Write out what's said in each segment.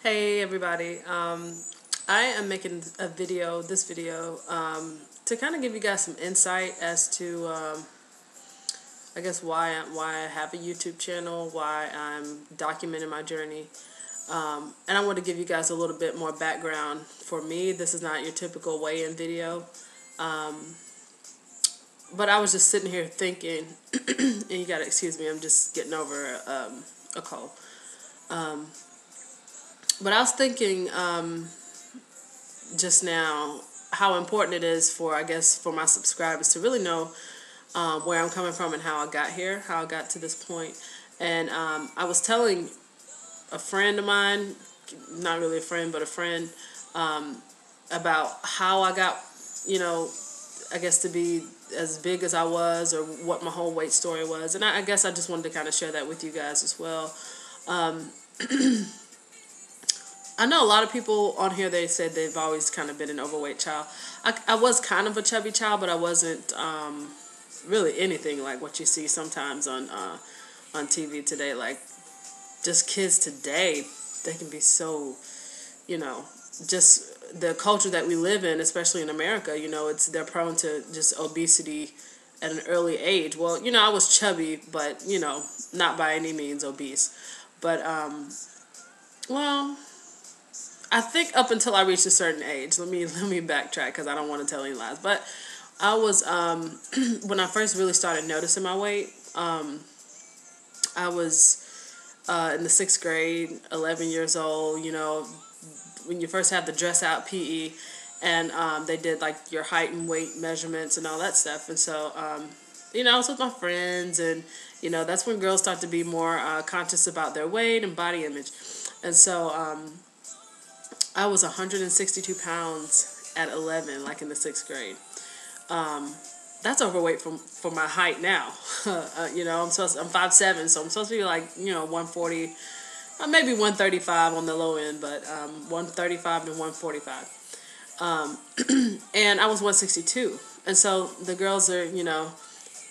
Hey everybody, I am making this video, to kind of give you guys some insight as to, I guess why I have a YouTube channel, why I'm documenting my journey, and I want to give you guys a little bit more background. For me, this is not your typical weigh-in video, but I was just sitting here thinking, and you gotta excuse me, I'm just getting over a cold. But I was thinking just now how important it is for, I guess, for my subscribers to really know where I'm coming from and how I got here, how I got to this point. And I was telling a friend of mine, not really a friend, but a friend, about how I got, I guess to be as big as I was, or what my whole weight story was. And I guess I just wanted to kind of share that with you guys as well. I know a lot of people on here, they said they've always kind of been an overweight child. I was kind of a chubby child, but I wasn't really anything like what you see sometimes on TV today. Like, just kids today, they can be so, you know, just the culture that we live in, especially in America, they're prone to just obesity at an early age. Well, I was chubby, but, not by any means obese. But, well, I think up until I reached a certain age. Let me backtrack because I don't want to tell any lies. But I was when I first really started noticing my weight. I was in the 6th grade, 11 years old. When you first have the dress out PE, and they did like your height and weight measurements and all that stuff. And so I was with my friends, and that's when girls start to be more conscious about their weight and body image. And so I was 162 pounds at 11, like in the 6th grade. That's overweight for my height now. I'm 5'7", so I'm supposed to be like 140, maybe 135 on the low end, but 135 to 145. And I was 162, and so the girls are,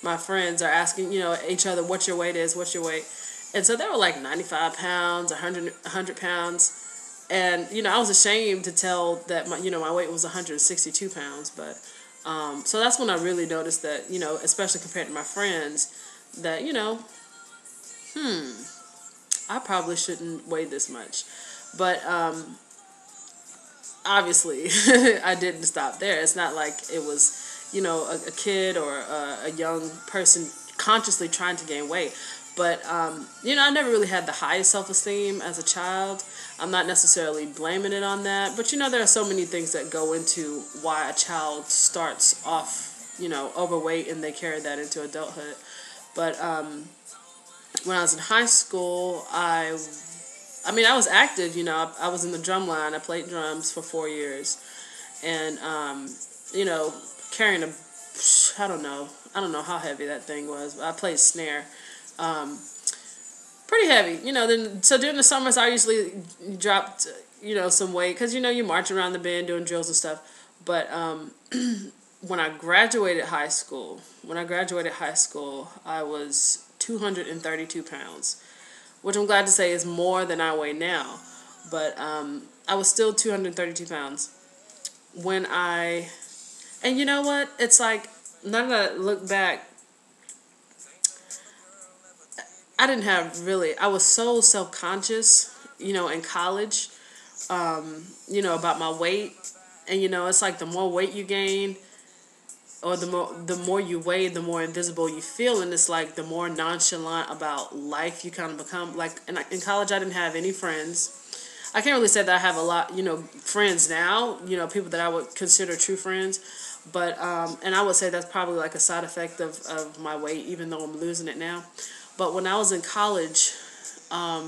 my friends are asking each other, "What your weight is? What's your weight?" And so they were like 95 pounds, 100 pounds. And, I was ashamed to tell that my weight was 162 pounds. But, so that's when I really noticed that, especially compared to my friends, that, I probably shouldn't weigh this much. But, obviously, I didn't stop there. It's not like it was, a kid or a young person consciously trying to gain weight. But, I never really had the highest self-esteem as a child. I'm not necessarily blaming it on that. But, there are so many things that go into why a child starts off, overweight, and they carry that into adulthood. But when I was in high school, I was active. I was in the drum line. I played drums for 4 years. And, carrying I don't know how heavy that thing was. I played snare. Pretty heavy, then, so during the summers I usually dropped, some weight, because, you march around the band doing drills and stuff. But when I graduated high school, I was 232 pounds, which I'm glad to say is more than I weigh now. But I was still 232 pounds and you know what? It's like, now that I look back, I was so self-conscious, in college, about my weight. And, it's like the more weight you gain, or the more you weigh, the more invisible you feel. And it's like the more nonchalant about life you kind of become. Like, in college, I didn't have any friends. I can't really say that I have a lot, friends now, people that I would consider true friends. But, and I would say that's probably like a side effect of my weight, even though I'm losing it now. But when I was in college, I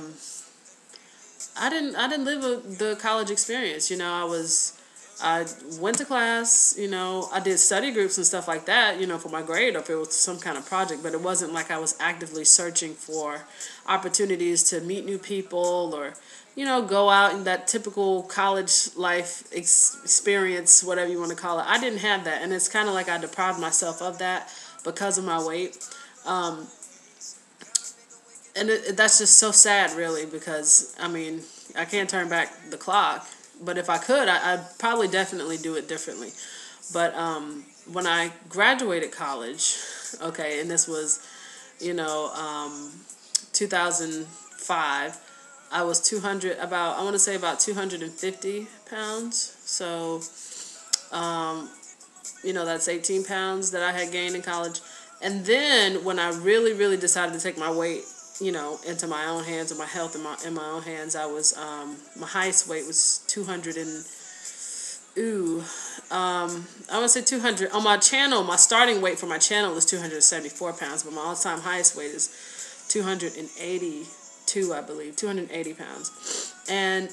didn't live the college experience. I went to class. I did study groups and stuff like that. For my grade, or if it was some kind of project. But it wasn't like I was actively searching for opportunities to meet new people, or go out in that typical college life experience, whatever you want to call it. I didn't have that, and it's kind of like I deprived myself of that because of my weight. And that's just so sad, really, because, I can't turn back the clock. But if I could, I'd probably definitely do it differently. But when I graduated college, okay, and this was, 2005, I was 200, I want to say about 250 pounds. So, that's 18 pounds that I had gained in college. And then when I really, really decided to take my weight, into my own hands, and my health in my own hands, I was, my highest weight was 200 and, I want to say 200. On my channel, my starting weight for my channel is 274 pounds, but my all-time highest weight is 282, I believe, 280 pounds. And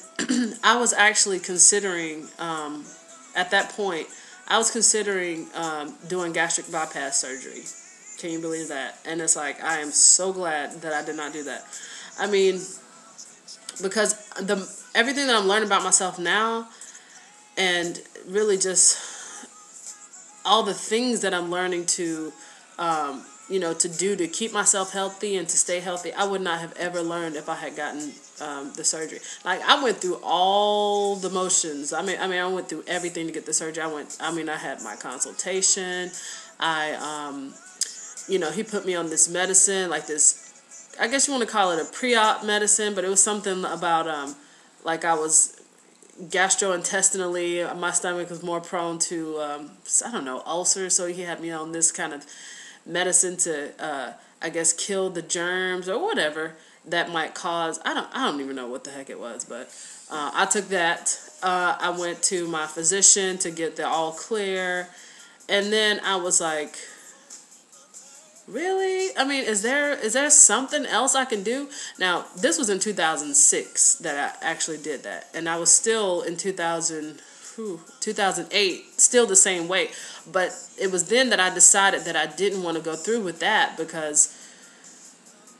I was actually considering, at that point, I was considering doing gastric bypass surgery. Can you believe that? And it's like, I am so glad that I did not do that. I mean, because everything that I'm learning about myself now, and really just all the things that I'm learning to, to do to keep myself healthy and to stay healthy, I would not have ever learned if I had gotten the surgery. Like, I went through all the motions. I went through everything to get the surgery. I had my consultation. He put me on this medicine, like this, I guess you want to call it a pre-op medicine, but it was something about, like I was gastrointestinally, my stomach was more prone to, I don't know, ulcers, so he had me on this kind of medicine to, I guess, kill the germs or whatever that might cause, I don't even know what the heck it was, but I took that. I went to my physician to get the all clear, and then I was like, really? I mean, is there something else I can do? Now, this was in 2006 that I actually did that. And I was still in 2008, still the same weight. But it was then that I decided that I didn't want to go through with that because,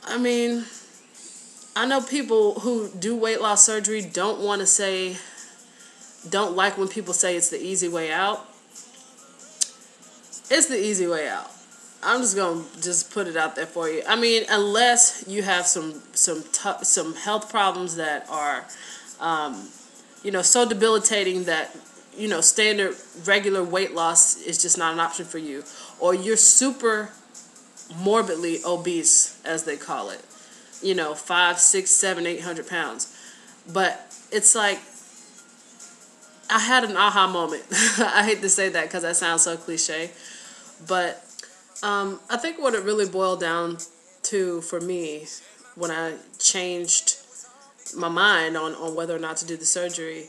I mean, I know people who do weight loss surgery don't like when people say it's the easy way out. It's the easy way out. I'm just gonna put it out there for you. I mean, unless you have some health problems that are, so debilitating that standard regular weight loss is just not an option for you, or you're super morbidly obese, as they call it. 5, 6, 7, 800 pounds. But it's like, I had an aha moment. I hate to say that because that sounds so cliche, but I think what it really boiled down to for me when I changed my mind on whether or not to do the surgery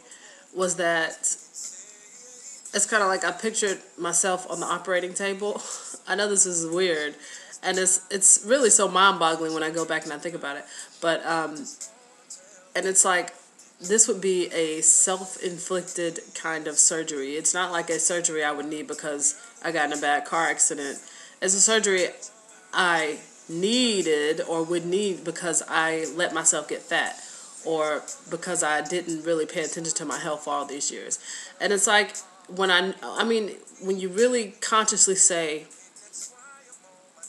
was that it's kind of like I pictured myself on the operating table. I know this is weird, and it's really so mind-boggling when I go back and I think about it. But and it's like this would be a self-inflicted kind of surgery. It's not like a surgery I would need because I got in a bad car accident. It's a surgery I needed or would need because I let myself get fat or because I didn't really pay attention to my health for all these years. And it's like when you really consciously say,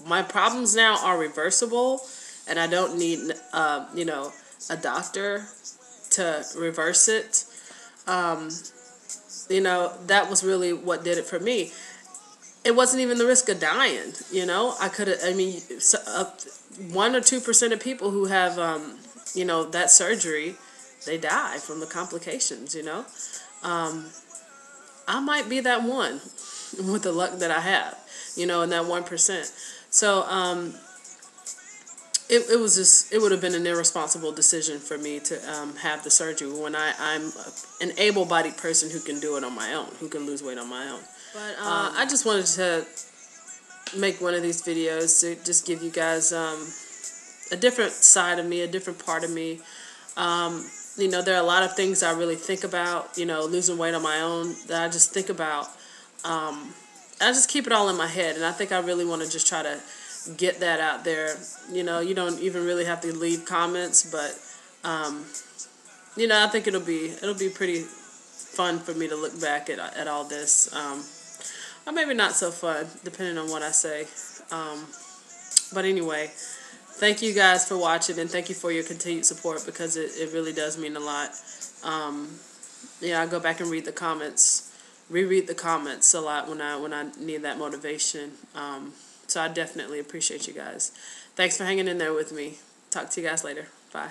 my problems now are reversible and I don't need, a doctor to reverse it, that was really what did it for me. It wasn't even the risk of dying, I could have, 1 or 2% of people who have, that surgery, they die from the complications, I might be that one with the luck that I have, in that 1%. So, it would have been an irresponsible decision for me to have the surgery when I'm an able-bodied person who can do it on my own, who can lose weight on my own. But I just wanted to make one of these videos to just give you guys a different side of me, a different part of me. There are a lot of things I really think about, losing weight on my own that I just think about. I just keep it all in my head, and I think I really want to just try to get that out there. You don't even really have to leave comments, but I think it'll be pretty fun for me to look back at all this. Or maybe not so fun, depending on what I say. But anyway, thank you guys for watching, and thank you for your continued support, because it really does mean a lot. Yeah, I go back and read the comments, reread the comments a lot when I need that motivation. So I definitely appreciate you guys. Thanks for hanging in there with me. Talk to you guys later. Bye.